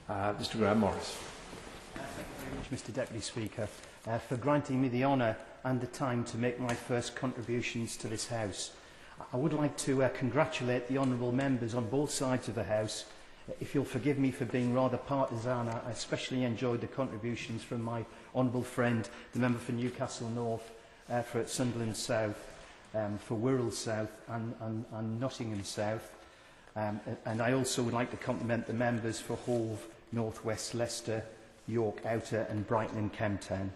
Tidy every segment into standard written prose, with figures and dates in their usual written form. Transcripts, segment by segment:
Mr. Grahame Morris. Thank you very much, Mr. Deputy Speaker, for granting me the honour and the time to make my first contributions to this House. I would like to congratulate the honourable members on both sides of the House. If you'll forgive me for being rather partisan, I especially enjoyed the contributions from my honourable friend, the member for Newcastle North, for Sunderland South, for Wirral South and Nottingham South. And I also would like to compliment the members for Hove, North West Leicester, York Outer and Brighton and Kemptown.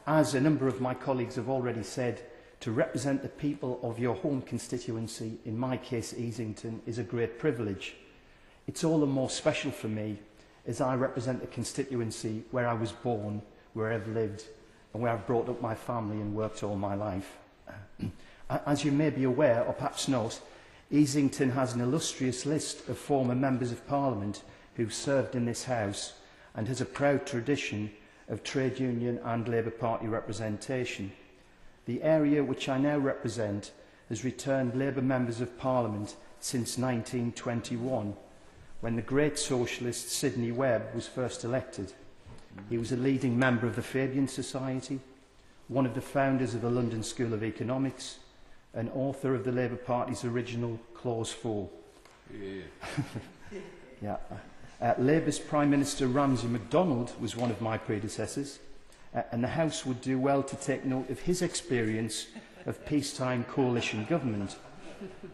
As a number of my colleagues have already said, to represent the people of your home constituency, in my case Easington, is a great privilege. It's all the more special for me as I represent the constituency where I was born, where I've lived and where I've brought up my family and worked all my life. As you may be aware, or perhaps not, Easington has an illustrious list of former members of Parliament who've served in this House and has a proud tradition of trade union and Labour Party representation. The area which I now represent has returned Labour members of Parliament since 1921, when the great socialist Sidney Webb was first elected. He was a leading member of the Fabian Society, one of the founders of the London School of Economics, and author of the Labour Party's original Clause 4. Yeah. Labour's Prime Minister Ramsay MacDonald was one of my predecessors, and the House would do well to take note of his experience of peacetime coalition government.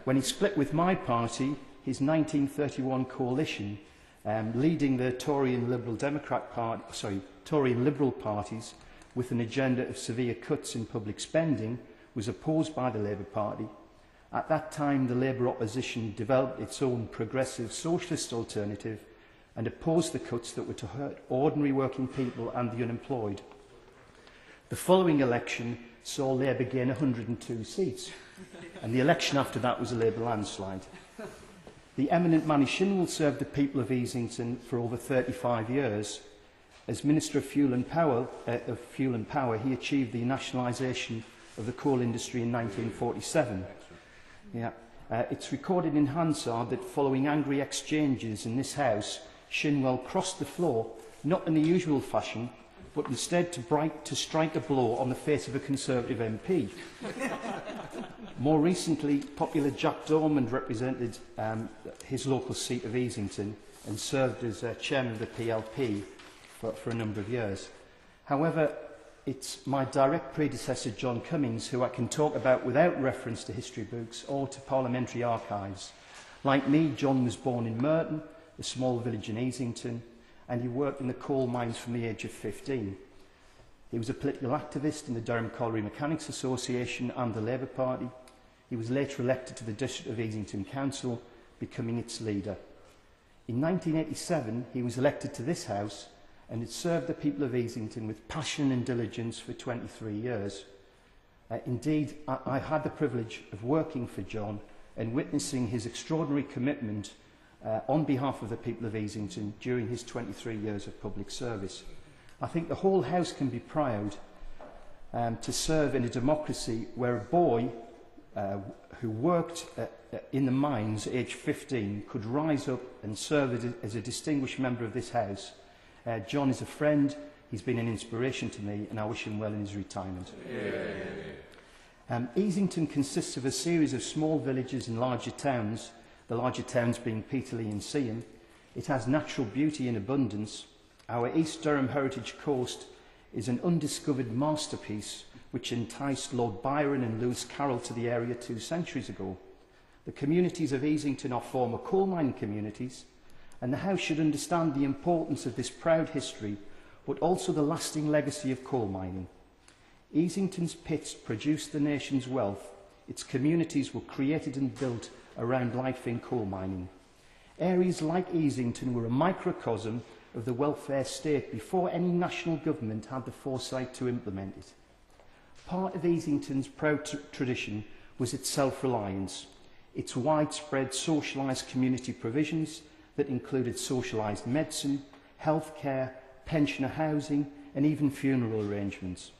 When he split with my party, his 1931 coalition, leading the Tory and Tory and Liberal parties with an agenda of severe cuts in public spending, was opposed by the Labour Party. At that time, the Labour opposition developed its own progressive socialist alternative and opposed the cuts that were to hurt ordinary working people and the unemployed. The following election saw Labour gain 102 seats, and the election after that was a Labour landslide. The eminent Manny Shinwell served the people of Easington for over 35 years. As Minister of Fuel and Power, he achieved the nationalisation of the coal industry in 1947. It's recorded in Hansard that following angry exchanges in this House, Shinwell crossed the floor, not in the usual fashion, but instead to strike a blow on the face of a Conservative MP. More recently, popular Jack Dormand represented his local seat of Easington and served as chairman of the PLP for a number of years. However, it's my direct predecessor, John Cummings, who I can talk about without reference to history books or to parliamentary archives. Like me, John was born in Merton, a small village in Easington, and he worked in the coal mines from the age of 15. He was a political activist in the Durham Colliery Mechanics Association and the Labour Party. He was later elected to the District of Easington Council, becoming its leader. In 1987, he was elected to this House and had served the people of Easington with passion and diligence for 23 years. Indeed, I had the privilege of working for John and witnessing his extraordinary commitment on behalf of the people of Easington during his 23 years of public service. I think the whole House can be proud to serve in a democracy where a boy who worked in the mines at age 15 could rise up and serve as a distinguished member of this House. John is a friend, he's been an inspiration to me, and I wish him well in his retirement. Easington consists of a series of small villages and larger towns, the larger towns being Peterlee and Seaham. It has natural beauty in abundance. Our East Durham Heritage Coast is an undiscovered masterpiece which enticed Lord Byron and Lewis Carroll to the area 2 centuries ago. The communities of Easington are former coal mining communities, and the House should understand the importance of this proud history, but also the lasting legacy of coal mining. Easington's pits produced the nation's wealth. Its communities were created and built around life in coal mining. Areas like Easington were a microcosm of the welfare state before any national government had the foresight to implement it. Part of Easington's proud tradition was its self-reliance, its widespread socialised community provisions that included socialised medicine, healthcare, pensioner housing and even funeral arrangements.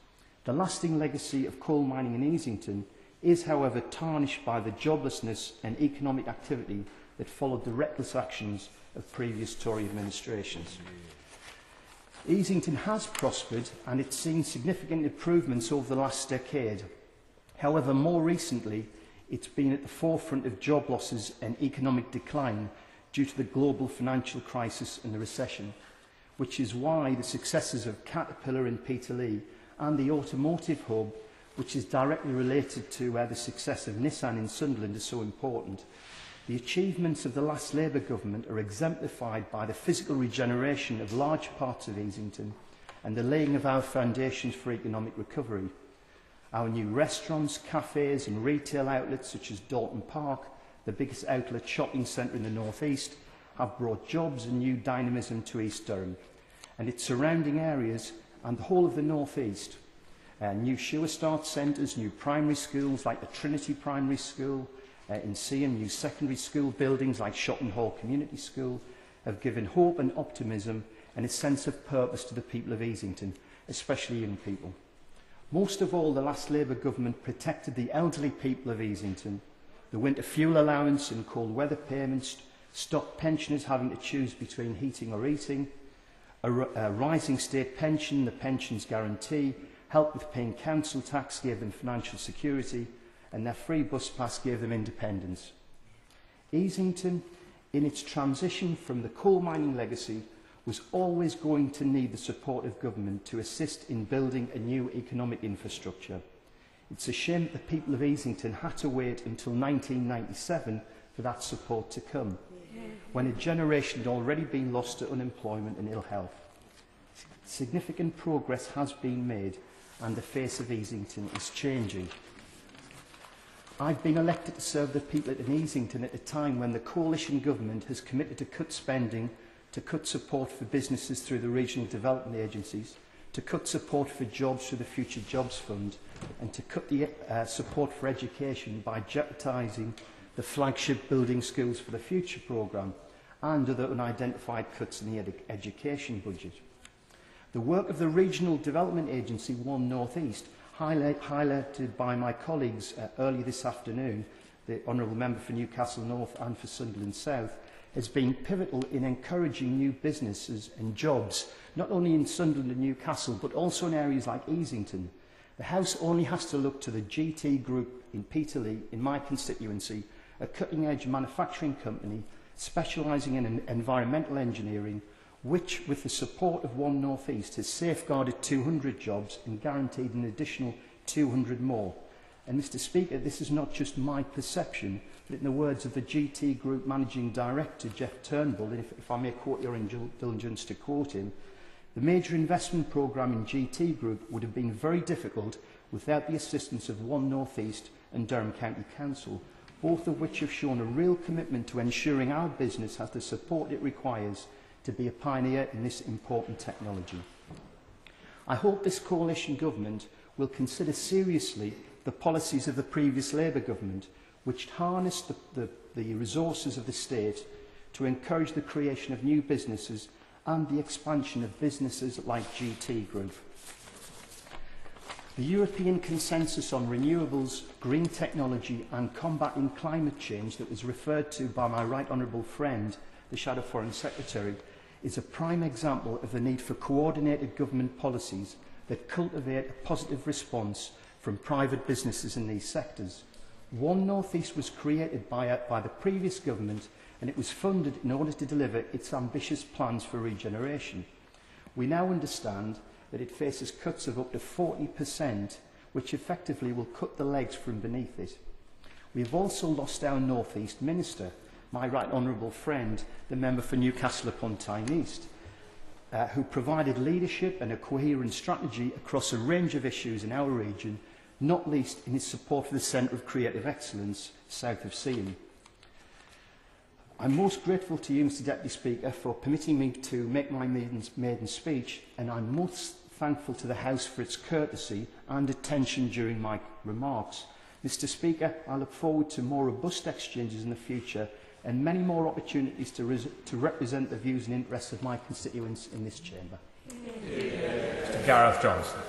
The lasting legacy of coal mining in Easington is, however, tarnished by the joblessness and economic activity that followed the reckless actions of previous Tory administrations. Easington has prospered and it's seen significant improvements over the last decade. However, more recently, it's been at the forefront of job losses and economic decline due to the global financial crisis and the recession, which is why the successes of Caterpillar in Peterlee and the automotive hub, which is directly related to the success of Nissan in Sunderland, is so important. The achievements of the last Labour government are exemplified by the physical regeneration of large parts of Easington and the laying of our foundations for economic recovery. Our new restaurants, cafes and retail outlets such as Dalton Park, the biggest outlet shopping centre in the North East, have brought jobs and new dynamism to East Durham and its surrounding areas and the whole of the North East. New Sewer Start centres, new primary schools like the Trinity Primary School, in Seaham, new secondary school buildings like Shotton Hall Community School have given hope and optimism and a sense of purpose to the people of Easington, especially young people. Most of all, the last Labour government protected the elderly people of Easington. The winter fuel allowance and cold weather payments stopped pensioners having to choose between heating or eating. A rising state pension, the pensions guarantee, helped with paying council tax, gave them financial security, and their free bus pass gave them independence. Easington, in its transition from the coal mining legacy, was always going to need the support of government to assist in building a new economic infrastructure. It's a shame that the people of Easington had to wait until 1997 for that support to come, when a generation had already been lost to unemployment and ill health. Significant progress has been made and the face of Easington is changing. I've been elected to serve the people in Easington at a time when the coalition government has committed to cut spending, to cut support for businesses through the regional development agencies, to cut support for jobs through the Future Jobs Fund, and to cut the support for education by jeopardising the flagship Building Schools for the Future programme and other unidentified cuts in the education budget. The work of the Regional Development Agency, One North East, highlighted by my colleagues earlier this afternoon, the Honourable Member for Newcastle North and for Sunderland South, has been pivotal in encouraging new businesses and jobs, not only in Sunderland and Newcastle, but also in areas like Easington. The House only has to look to the GT Group in Peterlee, in my constituency, a cutting-edge manufacturing company specialising in environmental engineering, which, with the support of One North East, has safeguarded 200 jobs and guaranteed an additional 200 more. And Mr Speaker, this is not just my perception, but in the words of the GT Group Managing Director, Jeff Turnbull, and if I may quote your indulgence to quote him, the major investment programme in GT Group would have been very difficult without the assistance of One North East and Durham County Council, both of which have shown a real commitment to ensuring our business has the support it requires to be a pioneer in this important technology. I hope this coalition government will consider seriously the policies of the previous Labour government, which harnessed the resources of the state to encourage the creation of new businesses and the expansion of businesses like GT Group. The European consensus on renewables, green technology and combating climate change that was referred to by my right honourable friend, the Shadow Foreign Secretary, is a prime example of the need for coordinated government policies that cultivate a positive response from private businesses in these sectors. One North East was created by the previous government and it was funded in order to deliver its ambitious plans for regeneration. We now understand that it faces cuts of up to 40%, which effectively will cut the legs from beneath it. We have also lost our North East Minister, my right honourable friend, the member for Newcastle upon Tyne East, who provided leadership and a coherent strategy across a range of issues in our region, not least in his support for the Centre of Creative Excellence south of Seaham. I'm most grateful to you, Mr Deputy Speaker, for permitting me to make my maiden speech, and I'm most thankful to the House for its courtesy and attention during my remarks. Mr Speaker, I look forward to more robust exchanges in the future and many more opportunities to represent the views and interests of my constituents in this chamber. Mr Gareth Johnson.